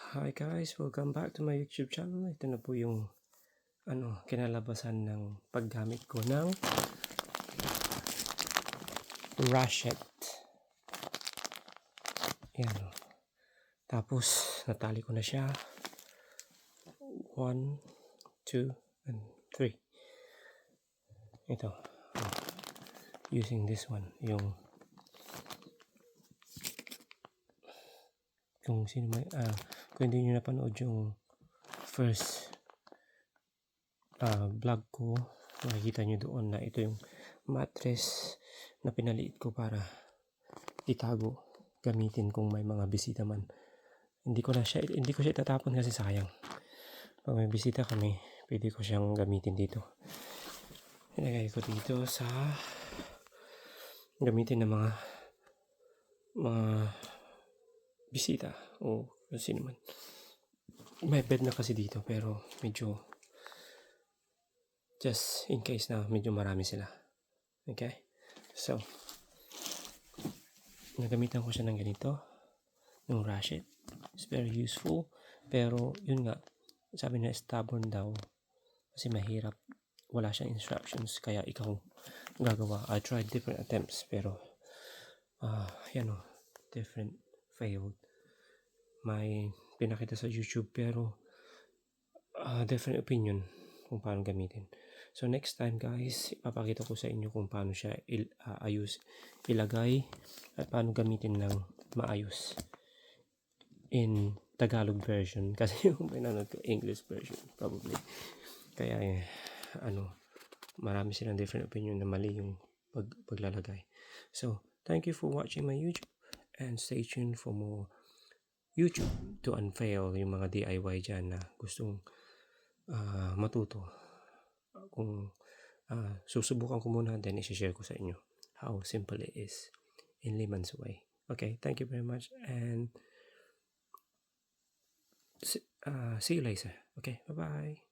Hi guys, welcome back to my YouTube channel. Ito na po yung kinalabasan ng paggamit ko ng ratchet. Yan. Tapos natali ko na siya. 1, 2, and 3. Ito. Using this one, kung sino may kung hindi nyo napanood yung first vlog ko, makikita nyo doon na ito yung mattress na pinaliit ko para itago, gamitin kung may mga bisita man. Hindi ko siya itatapon kasi sayang. Pag may bisita kami, pwede ko siyang gamitin dito. Ilagay ko dito sa gamitin ng mga bisita o sino man. May bed na kasi dito pero medyo just in case na medyo marami sila. Okay? So, nagamitan ko siya ng ganito, ng ratchet. It's very useful. Pero yun nga, sabi na stubborn daw kasi mahirap. Wala siyang instructions kaya ikaw gagawa. I tried different attempts pero different failed. May pinakita sa YouTube pero different opinion kung paano gamitin. So next time guys, ipapakita ko sa inyo kung paano siya ilagay at paano gamitin ng maayos in Tagalog version kasi yung pinanood ko English version probably. Kaya marami silang different opinion na mali yung paglalagay. So thank you for watching my YouTube and stay tuned for more YouTube to unveil yung mga DIY dyan na gustong matuto. Kung susubukan ko muna, then i-share ko sa inyo how simple it is in layman's way. Okay, thank you very much and see you later. Okay, bye-bye.